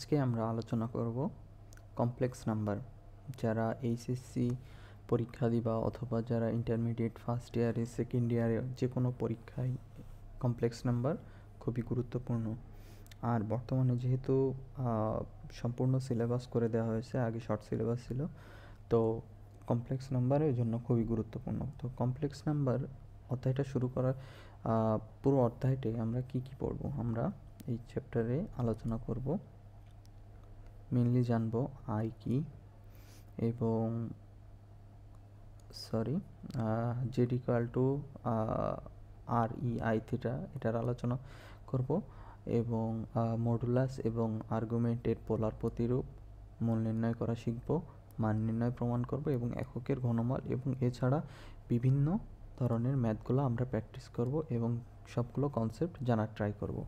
আজকে আমরা আলোচনা করব কমপ্লেক্স নাম্বার। যারা এইচএসসি পরীক্ষা দিবা অথবা যারা ইন্টারমিডিয়েট ফার্স্ট ইয়ারে সেকেন্ড ইয়ারে যে কোনো পরীক্ষায় কমপ্লেক্স নাম্বার খুবই গুরুত্বপূর্ণ। আর বর্তমানে যেহেতু সম্পূর্ণ সিলেবাস করে দেওয়া হয়েছে, আগে শর্ট সিলেবাস ছিল, তো কমপ্লেক্স নাম্বার এর জন্য খুবই গুরুত্বপূর্ণ। তো কমপ্লেক্স নাম্বার অধ্যায়টা শুরু করার পুরো অধ্যায়টাই আমরা কি পড়ব, আমরা এই চ্যাপ্টারে আলোচনা করব। মেনলি জানবো আই কি এবং Z equal to R E I theta, এটার আলোচনা করব এবং মডুলাস এবং আর্গুমেন্টের পোলার প্রতিরূপ মূল নির্ণয় করা শিখব, মান নির্ণয় প্রমাণ করব এবং এককের ঘনমাল এবং এছাড়া বিভিন্ন ধরনের ম্যাথগুলো আমরা প্র্যাকটিস করব এবং সবগুলো কনসেপ্ট জানার ট্রাই করব।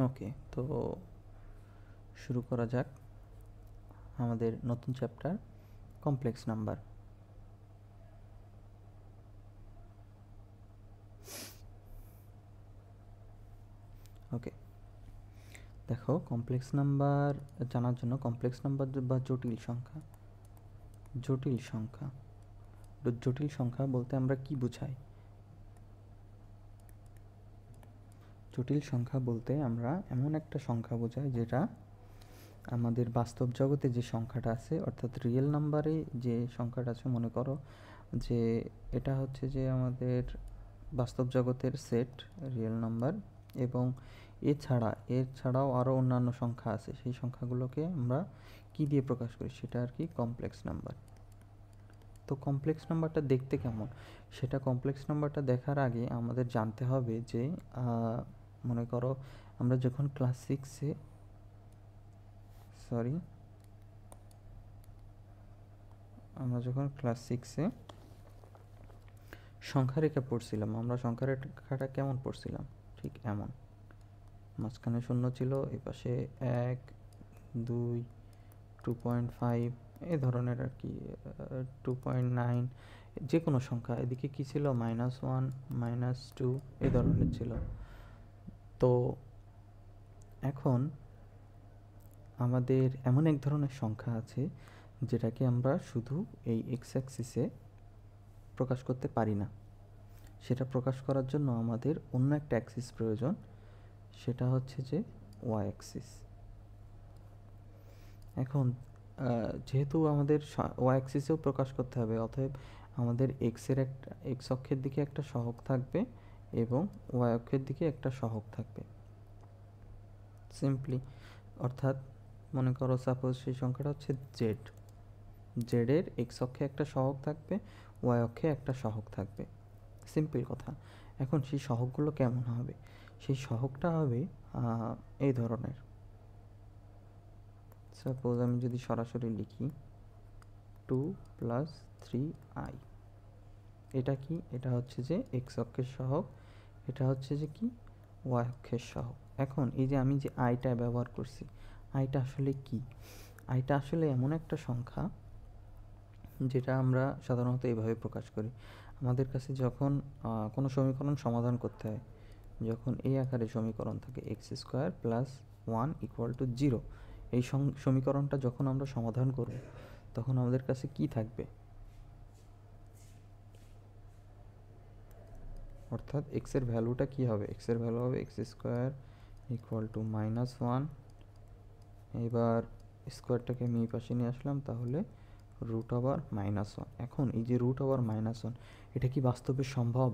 ওকে, তো শুরু করা যাক আমাদের নতুন চ্যাপ্টার কমপ্লেক্স নাম্বার। ওকে, দেখো কমপ্লেক্স নাম্বার জানার জন্য কমপ্লেক্স নাম্বার বা জটিল সংখ্যা বলতে আমরা কি বুঝাই? জটিল সংখ্যা বলতে আমরা এমন একটা সংখ্যা বোঝাই যেটা আমাদের বাস্তব জগতে যে সংখ্যাটা আছে, অর্থাৎ রিয়েল নাম্বারে যে সংখ্যাটা আছে, মনে করো যে এটা হচ্ছে যে আমাদের বাস্তব জগতের সেট রিয়েল নাম্বার, এবং এছাড়াও আরও অন্যান্য সংখ্যা আছে, সেই সংখ্যাগুলোকে আমরা কি দিয়ে প্রকাশ করি, সেটা আর কি কমপ্লেক্স নাম্বার। তো কমপ্লেক্স নাম্বারটা দেখতে কেমন, সেটা কমপ্লেক্স নাম্বারটা দেখার আগে আমাদের জানতে হবে যে মনে করো আমরা যখন ক্লাস সিক্সে সংখ্যা রেখা পড়ছিলাম, আমরা সংখ্যা রেখাটা কেমন পড়ছিলাম, ঠিক এমন, মাঝখানে শূন্য ছিল, এই পাশে 1, 2, 2.5 এই ধরনের আর কি, 2.9 যে কোনো সংখ্যা, এদিকে কি ছিল -1, -2 এই ধরনের ছিল। তো এখন আমাদের এমন এক ধরনের সংখ্যা আছে যেটাকে আমরা শুধু এই এক্স অ্যাক্সিসে প্রকাশ করতে পারি না, সেটা প্রকাশ করার জন্য আমাদের অন্য একটা অ্যাক্সিস প্রয়োজন, সেটা হচ্ছে যে ওয়াই অ্যাক্সিস। এখন যেহেতু আমাদের ওয়াই অ্যাক্সিসেও প্রকাশ করতে হবে, অতএব আমাদের এক্স অক্ষের দিকে একটা সহগ থাকবে এবং ওয়াই অক্ষের দিকে একটা সহগ থাকবে, সিম্পলি। অর্থাৎ মনে করো সাপোজ সেই সংখ্যাটা হচ্ছে জেডের এক্স অক্ষে একটা সহগ থাকবে, ওয়াই অক্ষে একটা সহগ থাকবে, সিম্পল কথা। এখন সেই সহগগুলো কেমন হবে? সেই সহগটা হবে এই ধরনের। সাপোজ আমি যদি সরাসরি লিখি 2 + 3i, এটা কি? এটা হচ্ছে যে এক্স অক্ষের সহগ, এটা হচ্ছে যে কি ওয়াই অক্ষের সহগ। এখন এই যে আমি যে আইটা ব্যবহার করছি, আইটা আসলে কি? আইটা আসলে এমন একটা সংখ্যা যেটা আমরা সাধারণত এইভাবে প্রকাশ করি। আমাদের কাছে যখন কোনো সমীকরণ সমাধান করতে হয়, যখন এই আকারে সমীকরণ থাকে x² + 1 = 0, এই সমীকরণটা যখন আমরা সমাধান করব তখন আমাদের কাছে কি থাকবে? অর্থাৎ x এর ভ্যালুটা কি হবে? x এর ভ্যালু হবে x² = -1, এবার স্কোয়ারটাকে আমি এই পাশে নিয়ে আসলাম, তাহলে √(-1). এখন এই যে √(-1) এটা কি বাস্তবে সম্ভব?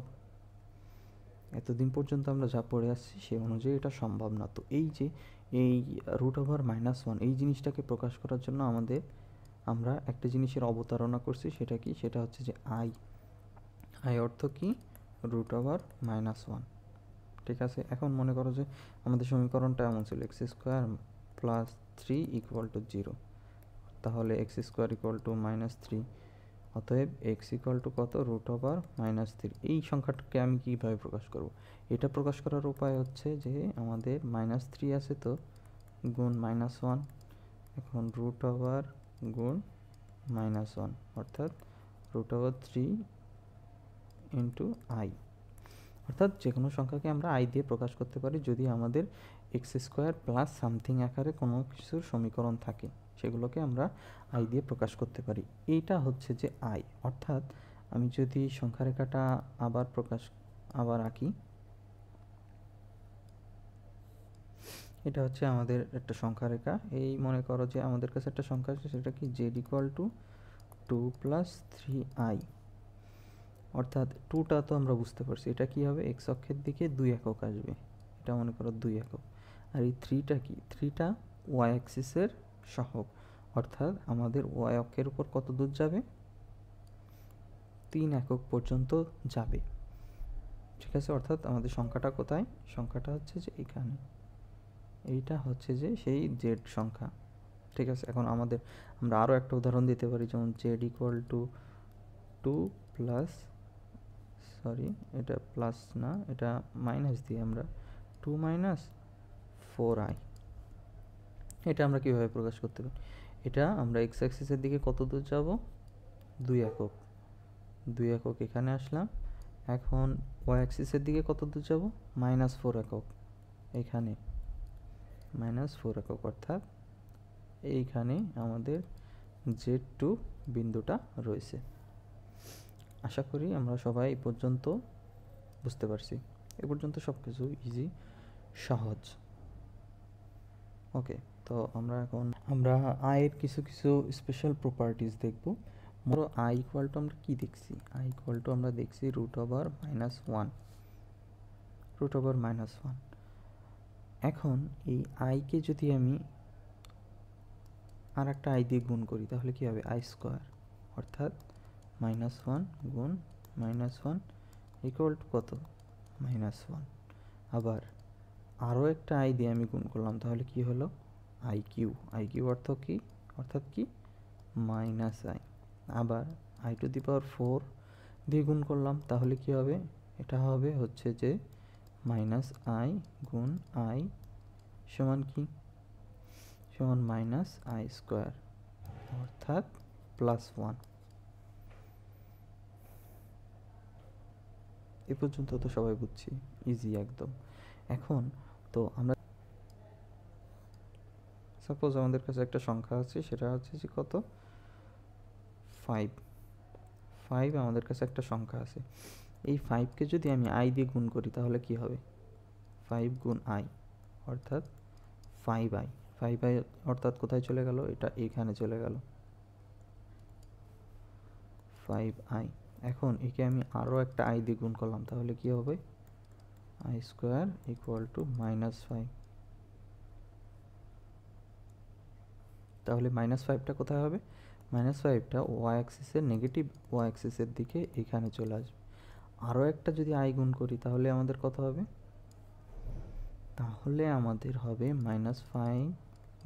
এতদিন পর্যন্ত আমরা যা পড়ে আসছি সে অনুযায়ী এটা সম্ভব না। তো এই যে এই √(-1) এই জিনিসটাকে প্রকাশ করার জন্য আমরা একটা জিনিসের অবতারণা করছি, সেটা কি? সেটা হচ্ছে যে আই অর্থ কি? √(-1). ঠিক আছে, এখন মনে করো যে আমাদের সমীকরণটা এমন ছিল x² + 3 = 0, তাহলে x² = -3, অতএব x = কত? √(-3). এই সংখ্যাটাকে আমি কিভাবে প্রকাশ করব? এটা প্রকাশ করার উপায় হচ্ছে যে আমাদের -3 আছে, তো গুণ -1, এখন √() গুণ -1, অর্থাৎ √(3) × i, অর্থাৎ যে কোনো সংখ্যাকে আমরা আই দিয়ে প্রকাশ করতে পারি যদি আমাদের এক্স স্কোয়ার প্লাস সামথিং আকারে কোনো কিছুর সমীকরণ থাকে, সেগুলোকে আমরা আই দিয়ে প্রকাশ করতে পারি। এইটা হচ্ছে যে আই। অর্থাৎ আমি যদি সংখ্যা রেখাটা আবার আঁকি, এটা হচ্ছে আমাদের একটা সংখ্যা রেখা। এই মনে করো যে আমাদের কাছে একটা সংখ্যা আছে, সেটা কি জেড ইকুয়াল টু 2 + 3i। অর্থাৎ 2টা তো আমরা বুঝতে পারছি, এটা কি হবে, এক্স অক্ষের দিকে 2 একক আসবে, এটা মনে করো 2 একক। আর এই 3টা কি, 3টা ওয়াই অ্যাক্সিসের সহগ, অর্থাৎ আমাদের ওয়াই অক্ষের উপর কত দূর যাবে, 3 একক পর্যন্ত যাবে। ঠিক আছে, অর্থাৎ আমাদের সংখ্যাটা কোথায়, সংখ্যাটা হচ্ছে যে এখানে, এইটা হচ্ছে যে সেই জেড সংখ্যা। ঠিক আছে, এখন আমরা আরও একটা উদাহরণ দিতে পারি, যেমন Z equal to 2 plus, sorry এটা প্লাস না, এটা মাইনাস দিই আমরা, 2 - 4i। এটা আমরা কীভাবে প্রকাশ করতে পারি, এটা আমরা এক্স অ্যাক্সিসের দিকে কত দূর যাব, 2 একক, 2 একক এখানে আসলাম। এখন ওয়াই অ্যাক্সিসের দিকে কত দূর যাব, -4 একক, এখানে -4 একক, অর্থাৎ এইখানে আমাদের Z2 বিন্দুটা রয়েছে। আশা করি আমরা সবাই এই পর্যন্ত বুঝতে পারছি। এ পর্যন্ত সব কিছু ইজি, সহজ। ওকে, তো আমরা আয়ের কিছু স্পেশাল প্রপার্টিজ দেখব। ধরো আই ইকুয়াল টু আমরা কি দেখছি, আই ইকুয়াল টু আমরা দেখছি √(-1), √(-1). এখন এই আইকে যদি আমি আর একটা আই দিয়ে গুণ করি তাহলে কি হবে, আই স্কোয়ার, অর্থাৎ -1 গুণ -1 ইকুয়াল টু কত, -1। আবার আরও একটা আই দিয়ে আমি গুণ করলাম, তাহলে কি হলো, আই কিউ, অর্থাৎ কি -i। আবার i⁴ দিয়ে গুণ করলাম, তাহলে কি হবে, এটা হবে হচ্ছে যে -i গুণ i সমান কি, সমান -i², অর্থাৎ +1। এ পর্যন্ত তো সবাই বুঝছি, ইজি একদম। এখন তো আমরা সাপোজ আমাদের কাছে একটা সংখ্যা আছে, সেটা হচ্ছে যে কত, 5 আমাদের কাছে একটা সংখ্যা আছে। এই 5কে যদি আমি আই দিয়ে গুণ করি তাহলে কি হবে, 5 গুণ i, অর্থাৎ 5i। 5i অর্থাৎ কোথায় চলে গেল, এটা এখানে চলে গেল, 5i। এখন একে আমি আরও একটা আই দিয়ে গুণ করলাম, তাহলে কি হবে, i² ইকুয়াল টু -5। তাহলে -5টা কোথায় হবে, -5টা ওয়াই অ্যাক্সিসের, নেগেটিভ ওয়াই অ্যাক্সিসের দিকে এখানে চলে আসবে। আরও একটা যদি আই গুণ করি তাহলে আমাদের কত হবে, তাহলে আমাদের হবে -5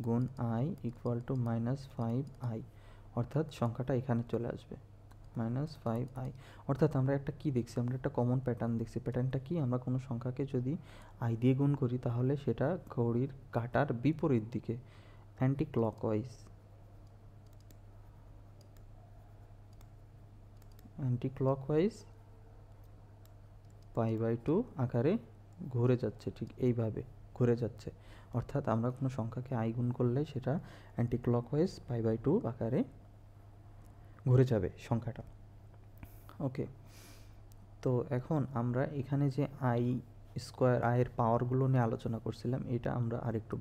গুণ i ইকুয়াল টু -5i, অর্থাৎ সংখ্যাটা এখানে চলে আসবে, -5i। অর্থাৎ আমরা একটা কি দেখছি, আমরা একটা কমন প্যাটার্ন দেখছি। প্যাটার্নটা কি, আমরা কোনো সংখ্যাকে যদি আই দিয়ে গুণ করি তাহলে সেটা ঘড়ির কাঁটার বিপরীত দিকে, অ্যান্টি ক্লকওয়াইজ π/2 আকারে ঘুরে যাচ্ছে, ঠিক এইভাবে ঘুরে যাচ্ছে। অর্থাৎ আমরা কোনো সংখ্যাকে আই গুণ করলে সেটা অ্যান্টি ক্লকওয়াইজ π/2 আকারে ঘুরে যাবে সংখ্যাটা। ওকে, তো এখন আমরা এখানে যে আয়ের পাওয়ারগুলো নিয়ে আলোচনা করছিলাম, এটা আমরা আরেকটু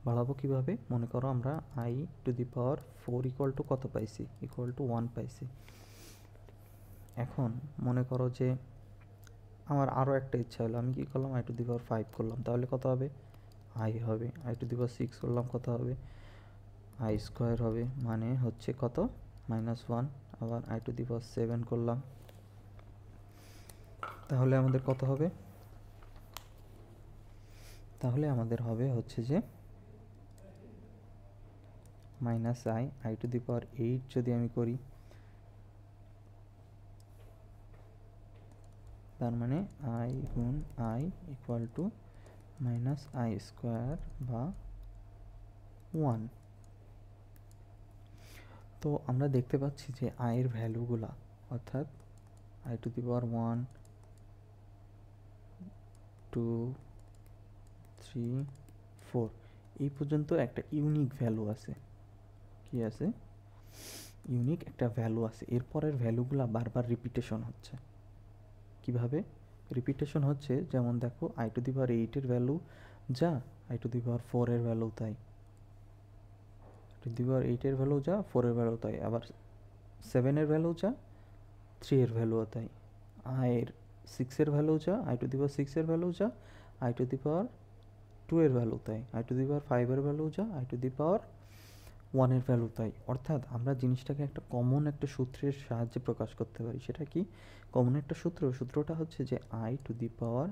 বাড়াবো কিভাবে, মনে করো আমরা i⁴ ইকুয়াল টু কত পাইছি, ইকুয়াল টু 1 পাইছি। এখন মনে করো যে আমার আরও একটা ইচ্ছা হলো, আমি কি করলাম, i⁵ করলাম, তাহলে কত হবে, i হবে। i⁶ করলাম, কত হবে, i² হবে, মানে হচ্ছে কত, -1। আবার i⁷ করলাম, তাহলে আমাদের কত হবে, তাহলে আমাদের হবে হচ্ছে যে -i⁸ যদি আমি করি, তার মানে i গুণ i ইকুয়াল টু -i² বা 1। তো আমরা দেখতে পাচ্ছি যে আয়ের ভ্যালুগুলা, অর্থাৎ i⁴ 1, 2 3 4 এই পর্যন্ত একটা ইউনিক ভ্যালু আছে। কি আছে? ইউনিক একটা ভ্যালু আছে। এরপরের ভ্যালুগুলো বারবার রিপিটেশন হচ্ছে। কিভাবে রিপিটেশন হচ্ছে? যেমন দেখো আই টু দি পাওয়ার 8 এর ভ্যালু যা, আই টু দি পাওয়ার 4 এর ভ্যালু তাই, টু দি পাওয়ার 8 এর ভ্যালু যা, 4 এর ভ্যালু তাই, আবার 7 এর ভ্যালু যা, 3 এর ভ্যালুও তাই, আইয়ের 6 এর ভ্যালু যা, আই টু দি পাওয়ার 6 এর ভ্যালু যা, আই টু দি পাওয়ার 2 এর ভ্যালু তাই, আই টু দি পাওয়ার 5 এর ভ্যালু যা, আই টু দি পাওয়ার 1 এর ভ্যালু তাই। অর্থাৎ আমরা জিনিসটাকে একটা কমন একটা সূত্রের সাহায্যে প্রকাশ করতে পারি। সেটা কি কমন একটা সূত্র? সূত্রটা হচ্ছে যে I to the power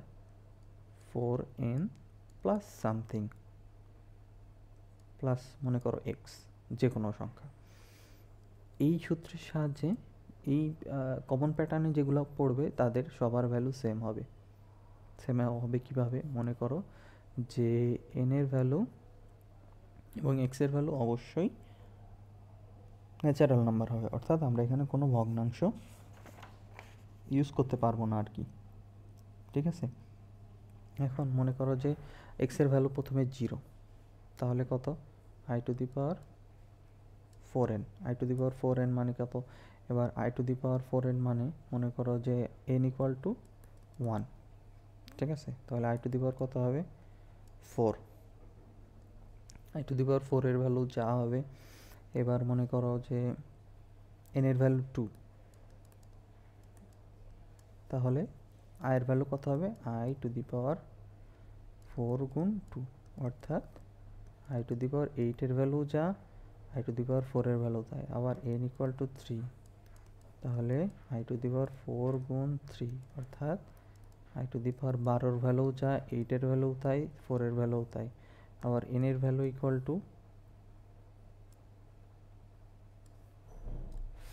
4n plus something, plus মনে করো এক্স, যে কোনো সংখ্যা। এই সূত্রের সাহায্যে এই কমন প্যাটার্নে যেগুলো পড়বে তাদের সবার ভ্যালু সেম হবে। সেম হবে কিভাবে? মনে করো যে এন এর ভ্যালু এবং এক্স এর ভ্যালু অবশ্যই ন্যাচারাল নাম্বার হবে, অর্থাৎ আমরা এখানে কোনো ভগ্নাংশ ইউজ করতে পারবো না আর কি। ঠিক আছে? এখন মনে করো যে এক্স এর ভ্যালু প্রথমে 0, তাহলে কত? I to the power 4n, I to the power 4n মানে কত? এবার I to the power 4n মানে মনে করো যে n ইকুয়াল টু 1। ঠিক আছে? তাহলে আই টু দি পাওয়ার কত হবে? 4। আই টু দি পাওয়ার 4 এর ভ্যালু যা হবে, এবার মনে করো যে n এর ভ্যালু 2, তাহলে i এর ভ্যালু কত হবে? আই টু দি পাওয়ার 4 গুণ 2, অর্থাৎ আই টু দি পাওয়ার 8 এর ভ্যালু যা, আই টু দি পাওয়ার 4 এর ভ্যালু তাই, আবার n ইকুয়াল টু 3, তাহলে আই টু দি পাওয়ার 4 গুণ 3, অর্থাৎ আই টু দি পাওয়ার 12 এর ভ্যালু যা, 8 এর ভ্যালু তাই, 4 এর ভ্যালু তাই, আবার n এর ভ্যালু ইকুয়াল টু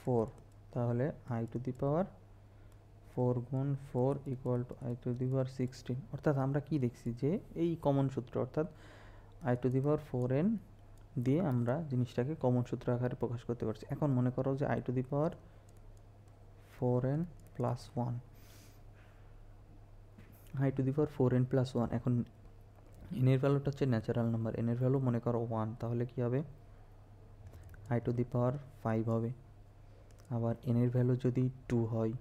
4, তাহলে আই টু দি পাওয়ার 4 গুণ 4 equal to i to the power 16। অর্থাৎ আমরা কি দেখছি যে এই কমন সূত্র, অর্থাৎ I to the power 4n দিয়ে আমরা জিনিসটাকে কমন সূত্র আকারে প্রকাশ করতে পারছি। এখন মনে করো যে I to the power 4n plus 1, I to the power 4n plus 1। এখন n এর ভ্যালুটা হচ্ছে ন্যাচারাল নাম্বার, n এর ভ্যালু মনে করো 1, তাহলে কি হবে? আই টু দি পাওয়ার 5 হবে। আবার n এর ভ্যালু যদি 2 হয়,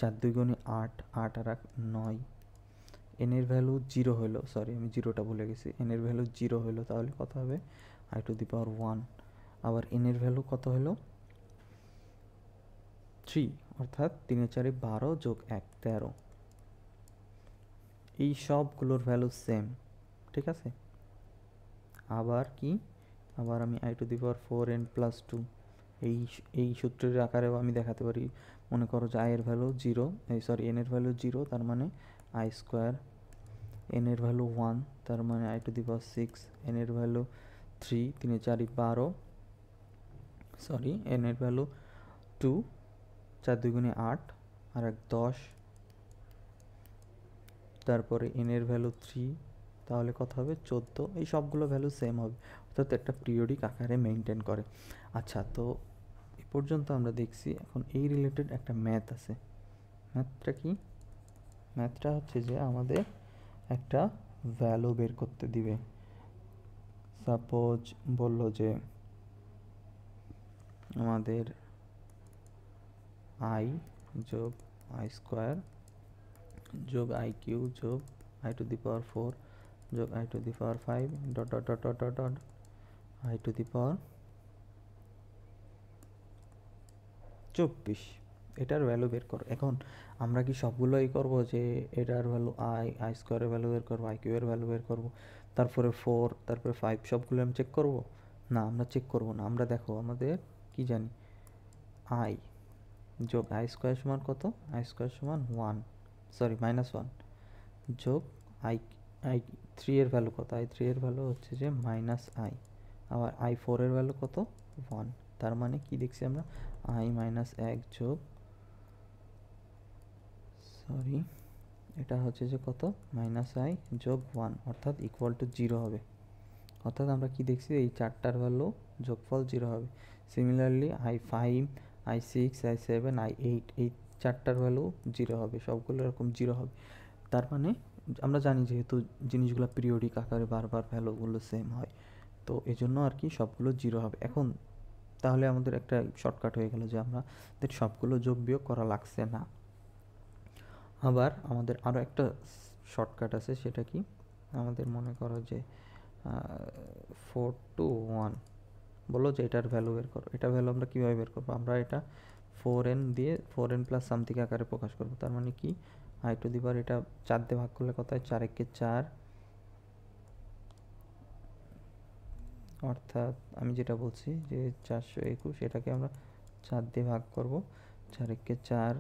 4 2 গুণে 8, 8 আর 9, n এর ভ্যালু 0 হলো, সরি আমি জিরোটা ভুলে গেছি, n এর ভ্যালু 0 হলো, তাহলে কত হবে? I to the power 1। আবার n এর ভ্যালু কত হলো? 3, অর্থাৎ 3 4 12 যোগ 1 13। এই সবগুলোর ভ্যালু সেম। ঠিক আছে? আবার কি? আবার আমি I to the power 4n plus 2 এই সূত্রের আকারেও আমি দেখাতে পারি। মনে করো যে আই এর ভ্যালু 0, n এর ভ্যালু 0, তার মানে আই স্কোয়ার, n এর ভ্যালু 1, তার মানে I to the power 6, n এর ভ্যালু 3, 3 4 12, সরি n এর ভ্যালু 2, 4 2 গুণে 8 আর 1 10, তারপরে n এর ভ্যালু 3, তাহলে কত হবে? 14। এই সবগুলো ভ্যালু সেম হবে, অর্থাৎ একটা পিরিয়ডিক আকারে মেনটেন করে। আচ্ছা, তো এ পর্যন্ত আমরা দেখছি। এখন এই রিলেটেড একটা ম্যাথ আছে। ম্যাথটা কি? ম্যাথটা হচ্ছে যে আমাদের একটা ভ্যালু বের করতে দিবে। সাপোজ বললো যে আমাদের আই যোগ আই স্কোয়ার যোগ আই কিউ যোগ আই টু দি পাওয়ার 4 যোগ i to the power 5 dot dot dot dot dot dot i to the power 24, এটার ভ্যালু বের করো। এখন আমরা কি সবগুলোই করবো যে এটার ভ্যালু আই স্কোয়ারের ভ্যালু বের করবো, আই কিউ এর ভ্যালু বের করবো, তারপরে 4, তারপরে 5, সবগুলো আমি চেক করবো? না, আমরা চেক করবো না। আমরা দেখো আমাদের কি জানি, আই যোগ আই স্কোয়ার সমান কত? আই স্কোয়ার সমান 1, সরি -1, যোগ আই আই 3 এর ভ্যালু কত? আই 3 এর ভ্যালু হচ্ছে যে -i, আবার আই 4 এর ভ্যালু কত? 1, তার মানে কি দেখছি আমরা? আই -1 যোগ, সরি এটা হচ্ছে যে কত? -i যোগ 1, অর্থাৎ ইকুয়াল টু 0 হবে। অর্থাৎ আমরা কি দেখছি? এই চারটার ভ্যালু যোগফল 0 হবে। Similarly I 5, I 6, I 7, I 8, এই চারটার ভ্যালু 0 হবে, সবগুলো এরকম 0 হবে। তার মানে আমরা জানি যেহেতু জিনিসগুলো পিরিয়ডিক আকারে বারবার ভ্যালুগুলো সেম হয়, তো এই জন্য আর কি সবগুলো জিরো হবে। এখন তাহলে আমাদের একটা শর্টকাট হয়ে গেল যে আমাদের সবগুলো যোগ বিয়োগ করা লাগছে না। আবার আমাদের আরও একটা শর্টকাট আছে, সেটা কি, আমাদের মনে করো যে 4 to 1 বলো যে এটার ভ্যালু বের করো। এটার ভ্যালু আমরা কীভাবে বের করবো? আমরা এটা 4n দিয়ে 4n প্লাস সামথিং আকারে প্রকাশ করবো। তার মানে কি, আই টু দি পাওয়ার এটা 4 দিয়ে ভাগ করলে কত হয়? 4 একে 4, অর্থাৎ আমি যেটা বলছি যে 421, এটাকে আমরা 4 দিয়ে ভাগ করব। 4 একে 4,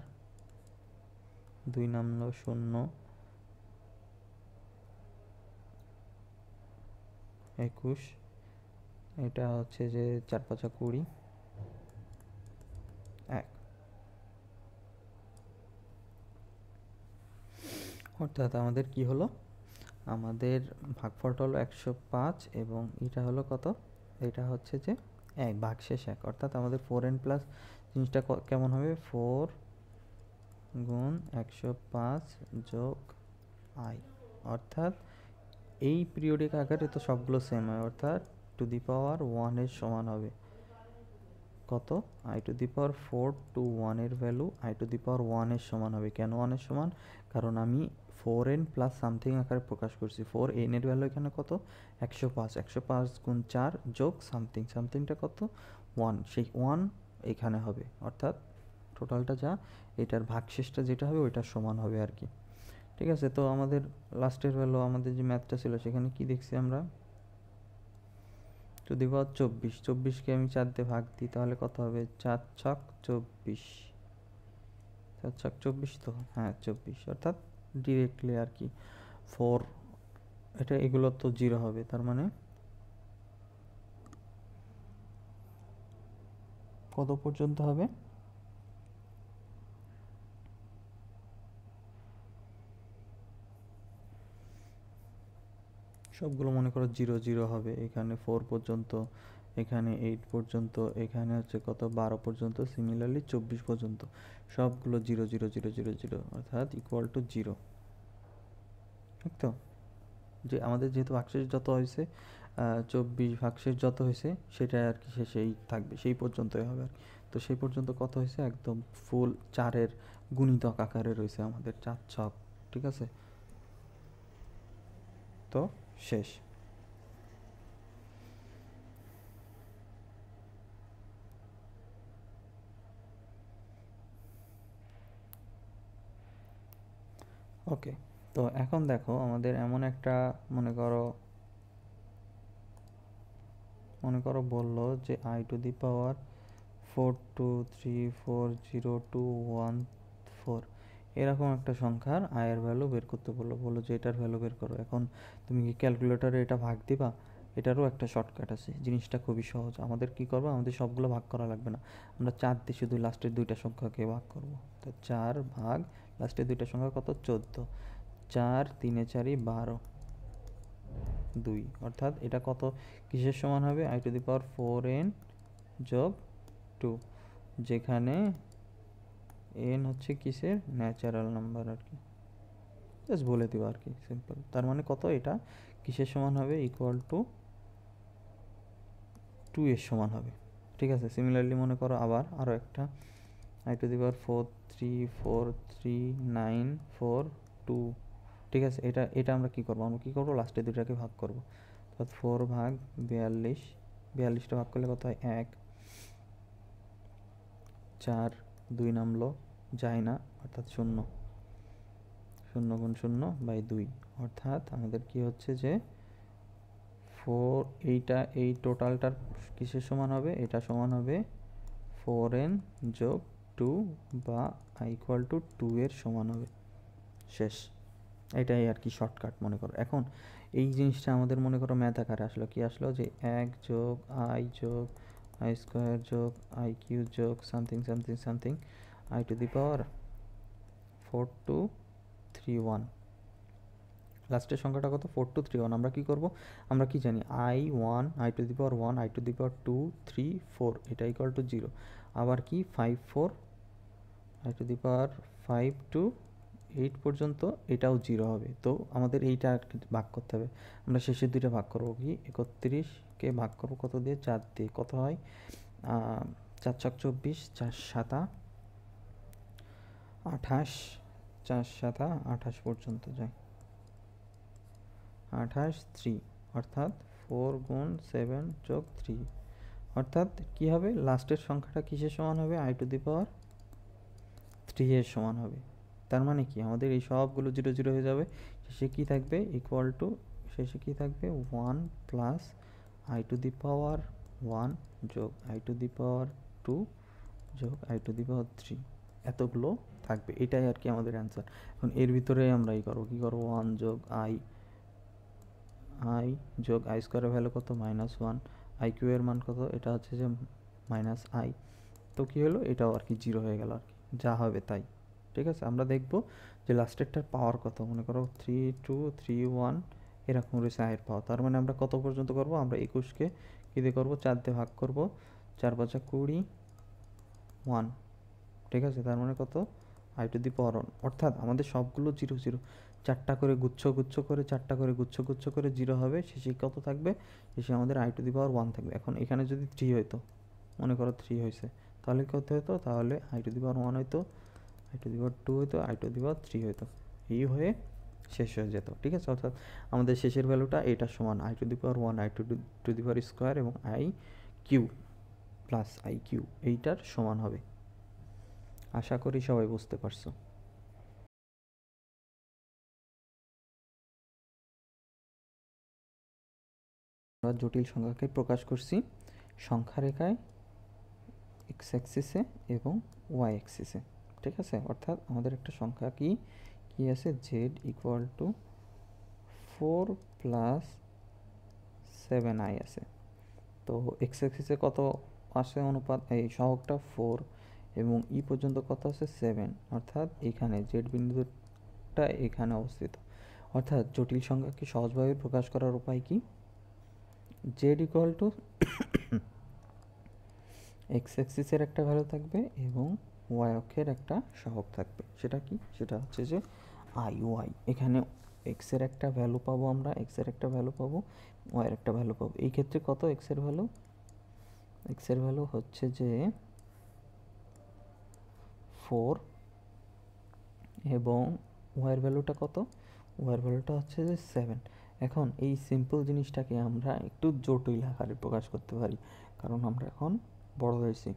2 নামলো 0, 21, এটা হচ্ছে যে 4 5 20, 1, অর্থাৎ আমাদের কি হলো, আমাদের ভাগফলটা হলো 105 এবং এটা হলো কত, এটা হচ্ছে যে 1 ভাগশেষ 1, অর্থাৎ আমাদের 4n প্লাস জিনিসটা কেমন হবে, 4 গুণ 105 যোগ i, অর্থাৎ এই পিরিয়ডিক আকারে তো সবগুলো সেম হয়, অর্থাৎ টু দি পাওয়ার 1 এর সমান হবে কত, I to the power 4 to 1 এর value I to the power 1 এর সমান হবে। কেন 1 এর সমান? কারণ আমি 4n প্লাস সামথিং আকারে প্রকাশ করছি। 4n এর ভ্যালু এখানে কত, 105, 105 গুণ 4 যোগ সামথিং, সামথিংটা কত, 1, সেই 1 এখানে হবে, অর্থাৎ টোটালটা যা, এটার ভাগশেষটা যেটা হবে ওইটার সমান হবে আর কি। ঠিক আছে, তো আমাদের লাস্টের ভ্যালু, আমাদের যে ম্যাথটা ছিল সেখানে কি দেখছি আমরা, টু দি পাওয়ার 24, 24কে আমি 4 দিয়ে ভাগ দিই তাহলে কত হবে, 4 ছক 24, 4 ছক 24, তো হ্যাঁ 24, অর্থাৎ ডিরেক্টলি আর কি 4, এটা এগুলো তো জিরো হবে, তার মানে কত পর্যন্ত হবে, সবগুলো মনে করো 0 0 হবে, এখানে 4 পর্যন্ত, এখানে 8 পর্যন্ত, এখানে হচ্ছে কত 12 পর্যন্ত, সিমিলারলি 24 পর্যন্ত, সবগুলো 0 0 0 0 0, অর্থাৎ ইকুয়াল টু 0। ঠিক তো, যে আমাদের যেহেতু ভাগশেষ যত হয়েছে 24 ভাগশেষ যত হয়েছে সেটা আর কি শেষেই থাকবে, সেই পর্যন্তই হবে আর কি। তো সেই পর্যন্ত কত হয়েছে, একদম ফুল 4-এর গুণিতক আকারে রয়েছে আমাদের 4 ছক। ঠিক আছে, তো শেষ। ওকে, তো এখন দেখো আমাদের এমন একটা মনে করো বললো যে আই টু দি পাওয়ার 4234021 এরকম একটা সংখ্যার আয়ের ভ্যালু বের করতে বললো যে এটার ভ্যালু বের করো। এখন তুমি কি ক্যালকুলেটরে এটা ভাগ দিবা? এটারও একটা শর্টকাট আছে, জিনিসটা খুবই সহজ। আমাদের কি করবো, আমাদের সবগুলো ভাগ করা লাগবে না, আমরা 4 দিয়ে শুধু লাস্টের দুইটা সংখ্যাকে ভাগ করব। তো 4 ভাগ লাস্টের দুইটা সংখ্যা কত, 14, 4 3 4 12, 2, অর্থাৎ এটা কত কিসের সমান হবে, I to the power 4n যোগ 2, যেখানে n হচ্ছে কিসের, ন্যাচারাল নাম্বার আর কি, জাস্ট বলে দিব আর কি, সিম্পল। তার মানে কত, এটা কিসের সমান হবে, ইকুয়াল টু 2 এর সমান হবে। ঠিক আছে, সিমিলারলি মনে করো আবার আরও একটা, আই টু দি পাওয়ার 4343942, ঠিক আছে, এটা এটা আমরা কি করবো, আমরা কি করবো, লাস্টে দুটাকে ভাগ করবো, অর্থাৎ 4 ভাগ 42, 42টা ভাগ করলে কত হয়, 1, 4 2 নামলো, যায় না, অর্থাৎ 0, 0 গুণ 0 বাই 2, অর্থাৎ আমাদের কি হচ্ছে যে 4, এইটা এই টোটালটার কিসের সমান হবে, এটা সমান হবে 4n যোগ 2 বা ইকুয়াল টু 2 এর সমান হবে। শেষ, এটাই আর কি শর্টকাট মনে করো। এখন এই জিনিসটা আমাদের মনে করো ম্যাথ আকারে আসলো, কি আসলো, যে 1 যোগ আই যোগ আই স্কোয়ার যোগ আই কিউ যোগ something something something i to the power 4231, লাস্টের সংখ্যাটা কত, 4231। আমরা কি করব, আমরা কি জানি, i1 I to the power 1 I to the পাওয়ার 2 3 4, এটা ইকুয়াল টু 0। আবার কি 54 আই টু দি পাওয়ার 5 2 8 পর্যন্ত এটাও 0 হবে। তো আমাদের এইটা আর কি ভাগ করতে হবে। আমরা শেষের দুইটা ভাগ করবো কি, 31কে ভাগ করবো কত দিয়ে, 4 দিয়ে। কত হয়, 4 ছক 24, 4 সাতা 28, 4 সাতা 28 পর্যন্ত যায়, 28 3, অর্থাৎ 4 গুণ 7 যোগ 3, অর্থাৎ কী হবে, লাস্টের সংখ্যাটা কিসের সমান হবে, i⁻³ এর সমান হবে। তার মানে কি, আমাদের এই সবগুলো 0 0 হয়ে যাবে, শেষে কী থাকবে, ইকুয়াল টু, শেষে কী থাকবে, 1 প্লাস i⁻1 যোগ i⁻² যোগ i⁻³ এতগুলো থাকবে। এটাই আর কি আমাদের অ্যান্সার। এখন এর ভিতরে আমরা কী করবো, 1 যোগ i যোগ i² ভ্যালু কত, -1, iq এর মান কত, এটা হচ্ছে যে -i। তো কী হলো, এটাও আর কি 0 হয়ে গেল আর কি, যা হবে তাই। ঠিক আছে, আমরা দেখব যে লাস্টেরটার পাওয়ার কত। মনে করো 3 2 3 1 এরকম রয়েছে আয়ের পাওয়ার। তার মানে আমরা কত পর্যন্ত করব, আমরা 21কে কী দিয়ে করবো, 4 দিয়ে ভাগ করব, 4 5 20 1। ঠিক আছে, তার মানে কত, i⁻1, অর্থাৎ আমাদের সবগুলো 0 0, 4টা করে গুচ্ছ গুচ্ছ করে, 4টা করে গুচ্ছ গুচ্ছ করে 0 হবে, শেষে কত থাকবে, শেষে আমাদের i⁻1 থাকবে। এখন এখানে যদি 3 হইতো, মনে করো 3 হয়েছে, তাহলে কত হতো, তাহলে i⁻1 হইতো, i⁻2 হইতো, i⁻3 হইতো, এই হয়ে শেষ হয়ে যেত। ঠিক আছে, অর্থাৎ আমাদের শেষের ভ্যালুটা এটার সমান, i⁻1 i⁻² এবং iq প্লাস iq এইটার সমান হবে। আশা করি সবাই বুঝতে পারছো। আমরা জটিল সংখ্যাকে প্রকাশ করছি সংখ্যা রেখায় এক্স অ্যাক্সিসে এবং ওয়াই অ্যাক্সিসে। ঠিক আছে, অর্থাৎ আমাদের একটা সংখ্যা কি আছে, Z equal two 4 plus 7i আছে। তো এক্স অ্যাক্সিসে কত আসে অনুপাত, এই সহগটা 4 এবং ই পর্যন্ত কত আছে 7, অর্থাৎ এখানে জেড বিন্দুটা এখানে অবস্থিত। অর্থাৎ জটিল সংখ্যাকে সহজভাবে প্রকাশ করার উপায় কি, জেড ইকুয়াল টু এক্স অ্যাক্সিসের একটা ভ্যালু থাকবে এবং ওয়াই অক্ষের একটা সহগ থাকবে। সেটা কি, সেটা হচ্ছে যে আই ওয়াই। এখানে এক্সের একটা ভ্যালু পাবো আমরা, এক্সের একটা ভ্যালু পাবো, ওয়াইয়ের একটা ভ্যালু পাবো। এই ক্ষেত্রে কত এক্সের ভ্যালু, এক্সের ভ্যালু হচ্ছে যে 4 এবং ওয়াইয়ের ভ্যালুটা কত, ওয়াইয়ের ভ্যালুটা হচ্ছে যে 7। এখন এই সিম্পল জিনিসটাকে আমরা একটু জটিল আকারে প্রকাশ করতে পারি, কারণ আমরা এখন বড় হয়েছি।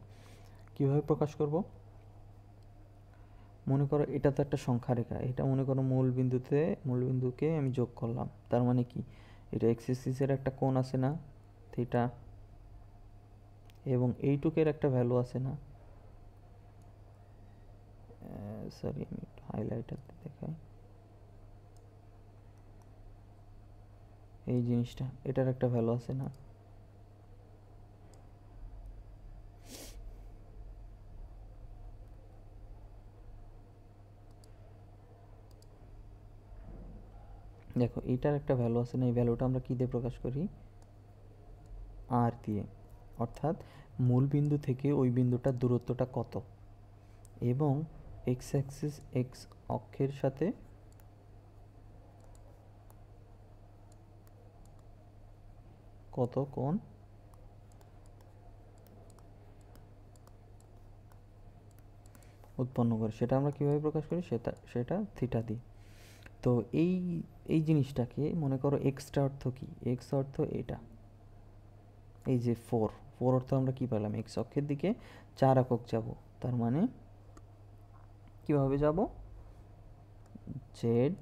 কীভাবে প্রকাশ করব, মনে করো এটা তো একটা সংখ্যা রেখা, এটা মনে করো মূলবিন্দুকে আমি যোগ করলাম। তার মানে কি, এটা এক্স অ্যাক্সিসের একটা কোণ আছে না, থিটা, এবং এইটুকের একটা ভ্যালু আছে না, সরি আমি একটু হাইলাইটার দেখাই, এই জিনিসটা, এটার একটা ভ্যালু আছে না। দেখো এইটার একটা ভ্যালু আছে না, এই ভ্যালুটা আমরা কী দিয়ে প্রকাশ করি, আর দিয়ে। অর্থাৎ মূল বিন্দু থেকে ওই বিন্দুটার দূরত্বটা কত, এবং এক্স অ্যাক্সিস এক্স অক্ষের সাথে কত কোণ উৎপন্ন করে, সেটা আমরা কীভাবে প্রকাশ করি, সেটা থিটা দিই। তো এই জিনিসটাকে মনে করো এক্সটা অর্থ কি, এক্স অর্থ এটা, এই যে 4 অর্থ আমরা কি পেলাম, এক্স অক্ষের দিকে 4 একক যাব। তার মানে কিভাবে যাব, জেড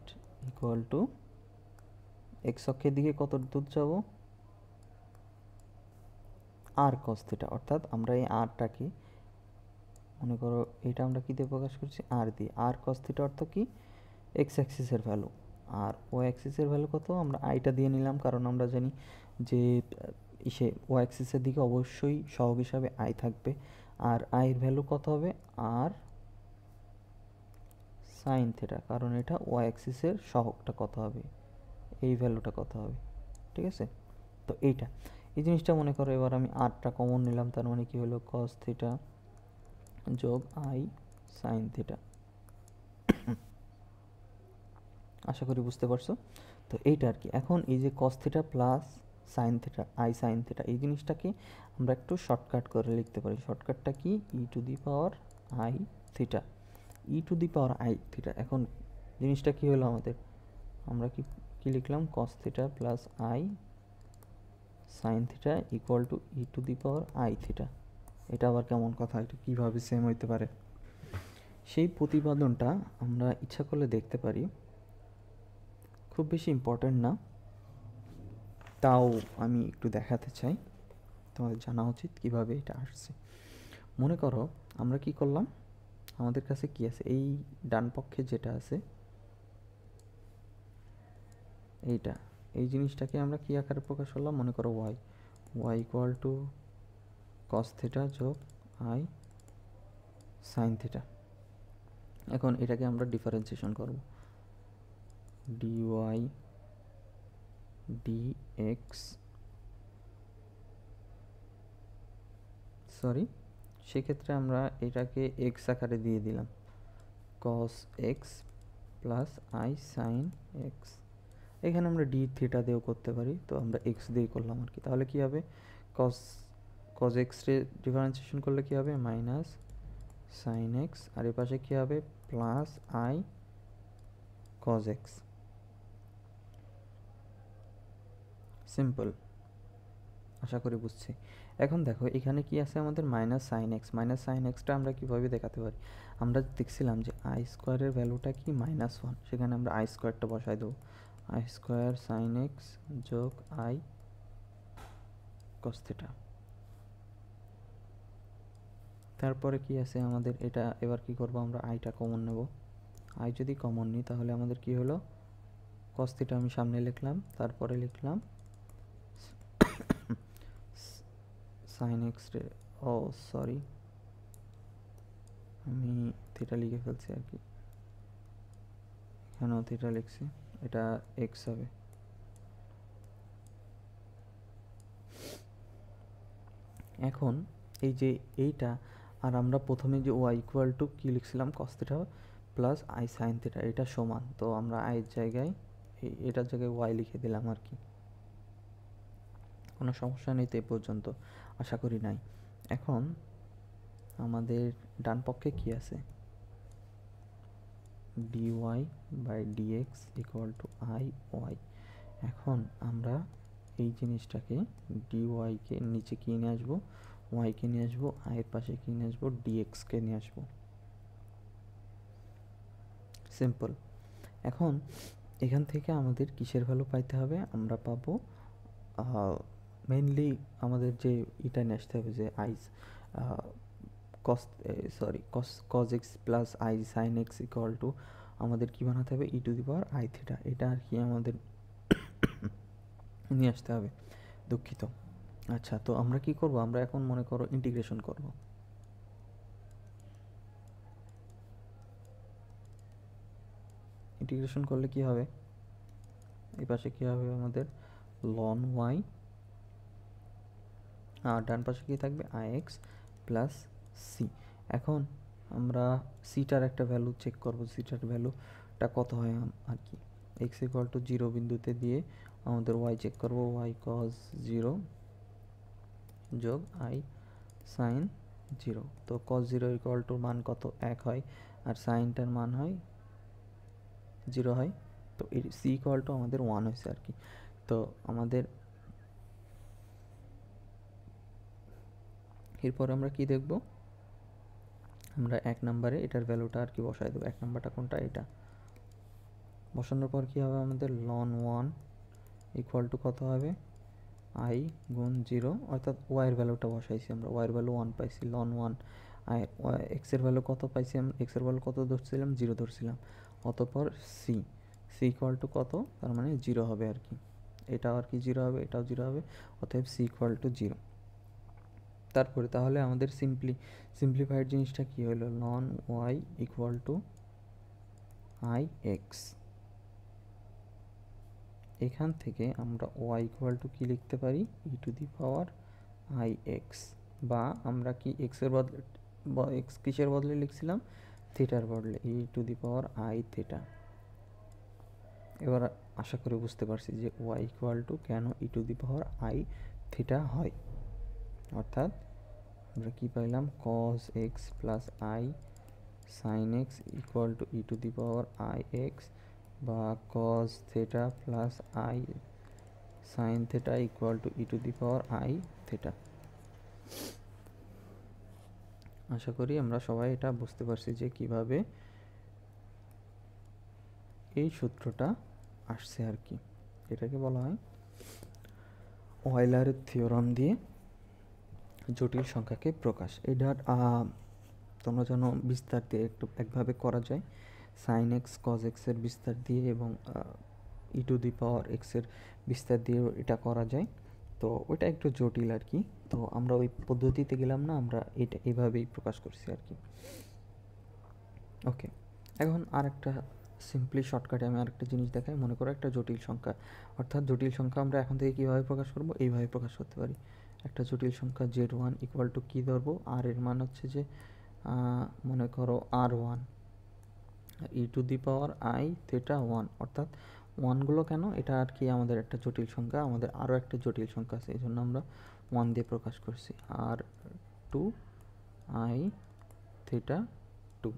ইকুয়াল টু এক্স অক্ষের দিকে কত দূর যাব, আর কস থিটা। অর্থাৎ আমরা এই আরটাকে মনে করো, এটা আমরা কী দিয়ে প্রকাশ করছি, আর দিয়ে। আর কস থিটা অর্থ কি, এক্স অ্যাক্সিসের ভ্যালু, আর ওয়াই অ্যাক্সিসের ভ্যালু কত, আমরা আইটা দিয়ে নিলাম, কারণ আমরা জানি যে ওয়াই অ্যাক্সিসের দিকে অবশ্যই সহগ হিসাবে আই থাকবে। আর আইয়ের ভ্যালু কত হবে, আর সাইন থিটা, কারণ এটা ওয়াই অ্যাক্সিসের সহগটা কত হবে, এই ভ্যালুটা কত হবে। ঠিক আছে, তো এইটা, এই জিনিসটা মনে করো, এবার আমি আরটা কমন নিলাম, তার মানে কি হলো, কস থিটা যোগ আই সাইন থিটা। আশা করি বুঝতে পারছো। তো এইটা আর কি। এখন এই যে কস theta plus sine theta, I sine theta, এই জিনিসটাকে আমরা একটু শর্টকাট করে লিখতে পারি। শর্টকাটটা কি? E to the power i theta, e to the power i theta. এখন জিনিসটা কি হলো আমাদের? আমরা কি কি লিখলাম? Cos theta plus i sine theta equal to e to the power i theta. এটা আবার কেমন কথা? এটা কীভাবে সেম হইতে পারে? সেই প্রতিপাদনটা আমরা ইচ্ছা করলে দেখতে পারি, খুব বেশি ইম্পর্ট্যান্ট না, তাও আমি একটু দেখাতে চাই, তোমাদের জানা উচিত কীভাবে এটা আসছে। মনে করো আমরা কি করলাম, আমাদের কাছে কি আছে? এই ডান পক্ষে যেটা আছে এইটা, এই জিনিসটাকে আমরা কি আকারে প্রকাশ করলাম? মনে করো Y, Y equal to cos theta যোগ আই সাইন থিটা। এখন এটাকে আমরা ডিফারেন্সিয়েশন করব, ডিওয়াই ডিএক্স, সরি সেক্ষেত্রে আমরা এটাকে এক্স আকারে দিয়ে দিলাম, cos x plus i sine x. এখানে আমরা ডি থিটা দিয়েও করতে পারি, তো আমরা এক্স দিয়ে করলাম আর কি। তাহলে কি হবে? কস কস এক্স রে ডিফারেন্সিয়েশন করলে কি হবে? মাইনাস সাইন এক্স, আর এর পাশে কি হবে? Plus i cos x. Simple, আশা করি বুঝছি। এখন দেখো এখানে কি আছে আমাদের? Minus sine x. Minus sine এক্সটা আমরা কীভাবে দেখাতে পারি? আমরা দেখছিলাম যে আই স্কোয়ারের ভ্যালুটা কি? -1, সেখানে আমরা আই স্কোয়ারটা বসাই দেবো, আই স্কোয়ার সাইন এক্স যোগ আই কস থিটা। তারপরে কি আছে আমাদের? এটা এবার কি করব? আমরা আইটা কমন নেব। আই যদি কমন নিই তাহলে আমাদের কি হলো? কস থিটা আমি সামনে লিখলাম, তারপরে লিখলাম সাইন এক্স রে, ও সরি আমি থিটা লিখে ফেলছি আর কি, এখানেও থিটা লিখছি, এটা এক্স হবে। এখন এই যে এইটা, আর আমরা প্রথমে যে ওয়াই ইকুয়াল টু কী লিখছিলাম? Cos theta plus i sine theta, এটা সমান, তো আমরা আইয়ের জায়গায় এটার জায়গায় ওয়াই লিখে দিলাম আর কি। কোনো সমস্যা নেই তো এ পর্যন্ত, আশা করি নাই। এখন আমাদের ডান পক্ষে কি আছে? dy by dx equal to I Y. এখন আমরা এই জিনিসটাকে dy-কে নিচে কি নিয়ে আসবো? y-কে নিয়ে আসবো, আয়ের পাশে কি নিয়ে আসবো? dx-কে নিয়ে আসবো। সিম্পল। এখন এখান থেকে আমাদের কিসের ভ্যালু পাইতে হবে? আমরা পাবো মেইনলি আমাদের যে এটা নিয়ে আসতে হবে, যে i cos cos x plus i sine x equal to আমাদের কী বানাতে হবে? E to the power i theta. এটা আর কি আমাদের নিয়ে আসতে হবে, দুঃখিত। আচ্ছা, তো আমরা কি করব? আমরা এখন মনে করো ইন্টিগ্রেশন করব। ইন্টিগ্রেশন করলে কি হবে? এই পাশে কি হবে আমাদের? লন ওয়াই, আর ডান পাশে কি থাকবে? I x plus c. এখন আমরা সিটার একটা ভ্যালু চেক করব, সিটার ভ্যালুটা কত হয় আর কি। এক্স ইকুয়াল টু 0 বিন্দুতে দিয়ে আমাদের ওয়াই চেক করব, ওয়াই কস 0 যোগ আই সাইন 0। তো কস 0 ইকুয়াল টু মান কত? 1 হয়, আর সাইনটার মান হয় 0 হয়। তো এই সি ইকুয়াল টু আমাদের 1 হয়েছে আর কি। তো আমাদের এরপর আমরা কি দেখব? আমরা 1 নম্বরে এটার ভ্যালুটা আর কি বসাই দেবো। 1 নম্বরটা কোনটা? এটা বসানোর পর কি হবে আমাদের? লন 1 ইকুয়াল টু কত হবে? আই গুণ 0, অর্থাৎ ওয়াইয়ের ভ্যালুটা বসাইছি আমরা, ওয়াইয়ের ভ্যালু 1 পাইছি, লন 1। আর এক্সের ভ্যালু কত পাইছি আমরা? এক্সের ভ্যালু কত ধরছিলাম? 0 ধরছিলাম। অতঃপর সি, সি ইকুয়াল টু কত? তার মানে 0 হবে আর কি। এটাও আর কি 0 হবে, এটাও 0 হবে, অতএব সি ইকুয়াল টু 0। তারপরে তাহলে আমাদের সিম্পলিফাইড জিনিসটা কি হলো? Ln y equal to i x. এখান থেকে আমরা ওয়াই ইকুয়াল টু কী লিখতে পারি? E to the power i x, বা আমরা কি এক্সের বদলে এক্স কিসের বদলে লিখছিলাম? থিটার বদলে, e to the power i theta. এবার আশা করি বুঝতে পারছি যে ওয়াই ইকুয়াল টু কেন e to the power i theta হয়। অর্থাৎ আমরা কী পাইলাম, cos x plus i sine x equal to e to the power i x, বা cos theta plus i sine theta equal to e to the power i theta. আশা করি আমরা সবাই এটা বুঝতে পারছি যে কিভাবে এই সূত্রটা আসছে আর কি। এটাকে বলা হয় অয়েলারের থিওরাম দিয়ে জটিল সংখ্যাকে প্রকাশ। এটার তোমরা জানো বিস্তার দিয়ে একভাবে করা যায়, সাইন এক্স কজ এক্সের বিস্তার দিয়ে এবং ই টু দি পাওয়ার এক্সের বিস্তার দিয়েও এটা করা যায়। তো ওইটা একটু জটিল আর কি, তো আমরা ওই পদ্ধতিতে গেলাম না, আমরা এটা এইভাবেই প্রকাশ করছি আর কি। ওকে, এখন আরেকটা সিম্পলি শর্টকাটে আমি আরেকটা জিনিস দেখাই। মনে করো একটা জটিল সংখ্যা, অর্থাৎ জটিল সংখ্যা আমরা এখন থেকে কীভাবে প্রকাশ করব, এইভাবে প্রকাশ করতে পারি। একটা জটিল সংখ্যা z1 ইকুয়াল টু কী ধরবো, আর এর মান হচ্ছে যে মনে করো r1 E to the power i theta 1, অর্থাৎ ওয়ানগুলো কেন, এটা আর কি আমাদের একটা জটিল সংখ্যা, আমাদের আরও একটা জটিল সংখ্যা আছে, এই জন্য আমরা 1 দিয়ে প্রকাশ করছি, আর 2 আই থেটা 2।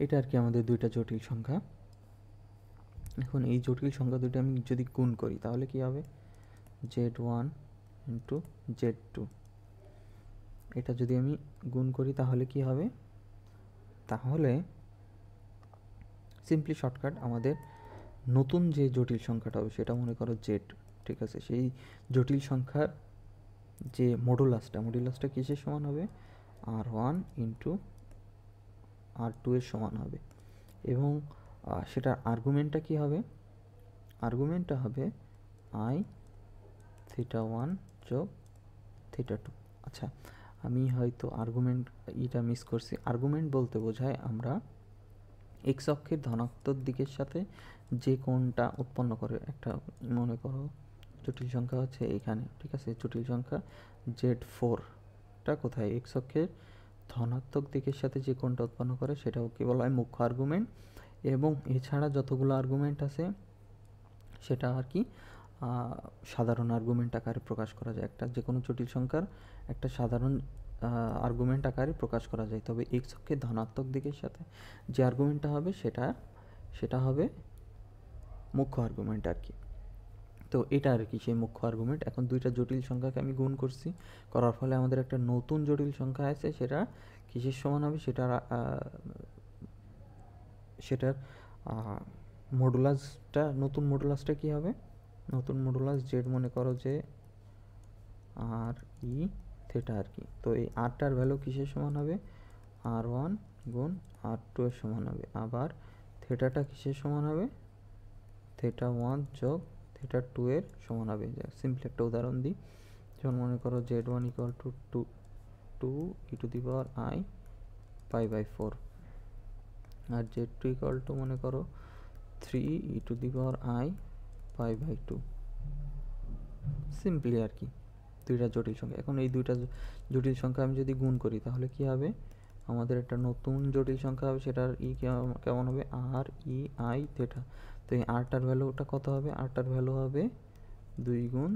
এটা আর কি আমাদের দুইটা জটিল সংখ্যা। এখন এই জটিল সংখ্যা দুটো আমি যদি গুণ করি তাহলে কি হবে, z1 ইন্টু z2, এটা যদি আমি গুণ করি তাহলে কি হবে, তাহলে সিম্পলি শর্টকাট আমাদের নতুন যে জটিল সংখ্যাটা হবে সেটা মনে করো z, ঠিক আছে। সেই জটিল সংখ্যার যে মডুলাসটা কিসের সমান হবে, r1 ইন্টু r2 এর সমান হবে, এবং সেটার আর্গুমেন্টটা কি হবে, আর্গুমেন্টটা হবে আই থিটা 1 যোগ থিটা 2। আচ্ছা, আমি হয়তো আর্গুমেন্ট এটা মিস করছি। আর্গুমেন্ট বলতে বোঝায় আমরা এক্স অক্ষের ধনাত্মক দিকের সাথে যে কোণটা উৎপন্ন করে, একটা মনে করো জটিল সংখ্যা হচ্ছে এইখানে, ঠিক আছে। জটিল সংখ্যা z4টা কোথায়, এক্স অক্ষের ধনাত্মক দিকের সাথে যে কোণটা উৎপন্ন করে সেটাও কি বলা হয়, মুখ্য আর্গুমেন্ট। এবং এছাড়া যতগুলো আর্গুমেন্ট আছে সেটা আর কি সাধারণ আর্গুমেন্ট আকারে প্রকাশ করা যায়। একটা যে কোনো জটিল সংখ্যার একটা সাধারণ আর্গুমেন্ট আকারে প্রকাশ করা যায়, তবে এক্স অক্ষের ধনাত্মক দিকের সাথে যে আর্গুমেন্টটা হবে সেটা হবে মুখ্য আর্গুমেন্ট আর কি। তো এটা আর কি সেই মুখ্য আর্গুমেন্ট। এখন দুইটা জটিল সংখ্যাকে আমি গুণ করছি, করার ফলে আমাদের একটা নতুন জটিল সংখ্যা আছে, সেটা কিসের সমান হবে, সেটার মডুলাসটা, নতুন মডুলাসটা কী হবে, নতুন মডুলাস জেড মনে করো যে আর ই থেটা আর কি। তো এই আরটার ভ্যালু কিসের সমান হবে, r1 গুণ r2 এর সমান হবে, আবার থেটাটা কিসের সমান হবে, থেটা 1 যোগ থেটা 2 এর সমান হবে। সিম্পলি একটা উদাহরণ দিই, যেমন মনে করো z1 equal to 2 e to the power i pi by 4, আর z2 ইকুয়াল টু মনে করো 3 e to the power i pi by 2। Simply আর কি দুইটা জটিল সংখ্যা। এখন এই দুইটা জটিল সংখ্যা আমি যদি গুণ করি তাহলে কি হবে, আমাদের একটা নতুন জটিল সংখ্যা হবে, সেটার কেমন হবে, আর ই আই থেটা। তো এই আরটার ভ্যালুটা কত হবে, আরটার ভ্যালু হবে 2 গুণ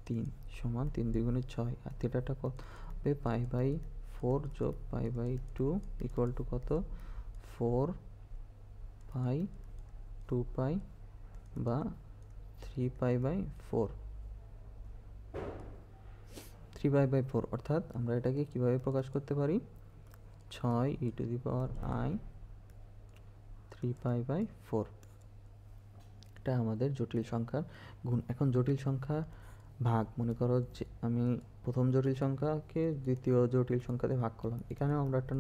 3 সমান 3 2 গুণে 6, আর থেটাটা কত হবে, পাই বাই 4 যোগ পাই বাই 2 ইকুয়াল টু কত, 4 পাই 2 পাই বা 3 পাই বাই 4, 3 পাই বাই 4। অর্থাৎ আমরা এটাকে কিভাবে প্রকাশ করতে পারি, 6 e to the power i 3 pi by 4, এটা আমাদের জটিল সংখ্যার গুণ। এখন জটিল সংখ্যা ভাগ, মনে করো যে আমি প্রথম জটিল সংখ্যাকে দ্বিতীয় জটিল সংখ্যাতে ভাগ করলাম, এখানেও আমরা একটা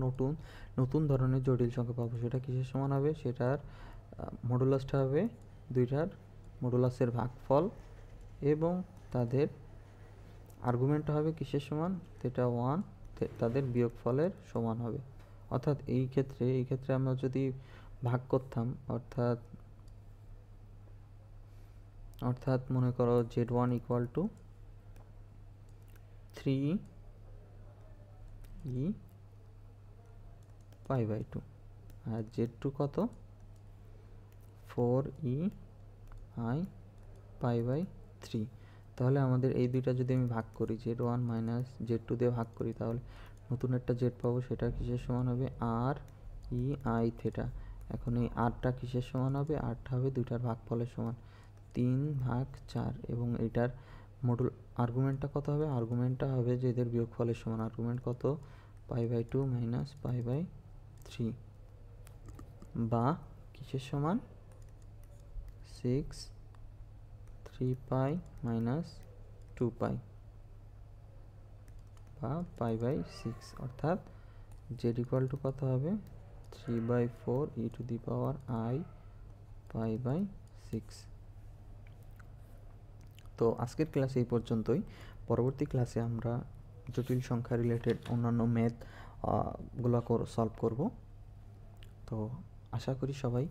নতুন ধরনের জটিল সংখ্যা পাবো, সেটা কিসের সমান হবে, সেটার মডুলাসটা হবে দুইটার মডুলাসের ভাগফল, এবং তাদের আর্গুমেন্টটা হবে কিসের সমান, থেটা 1 তাদের বিয়োগফলের সমান হবে। অর্থাৎ এই ক্ষেত্রে আমরা যদি ভাগ করতাম, অর্থাৎ মনে করো z1 equal to 3 e pi by 2, আর z2 কত 4ei পাই বাই 3। তাহলে আমাদের এই দুইটা যদি আমি ভাগ করি, z1 মাইনাস z2 দিয়ে ভাগ করি, তাহলে নতুন একটা z পাবো, সেটা কিসের সমান হবে, আর ই আই থেটা। এখন এই আরটা কিসের সমান হবে, আরটা হবে দুইটার ভাগফলের সমান, 3/4। এবং এইটার মডুল আর্গুমেন্টটা কত হবে, আর্গুমেন্টটা হবে যে এদের বিয়োগফলের সমান। আর্গুমেন্ট কত, pi by 2 minus pi by 3, বা কিসের সমান, 6 3 পাই মাইনাস 2 পাই, বা পাই বাই 6। অর্থাৎ z ইকুয়াল টু কত হবে, 3/4 e to the power i pi by 6। তো আজকের ক্লাসে এই পর্যন্তই। পরবর্তী ক্লাসে আমরা জটিল সংখ্যা রিলেটেড অন্যান্য ম্যাথ গুলো সলভ করব। তো আশা করি সবাই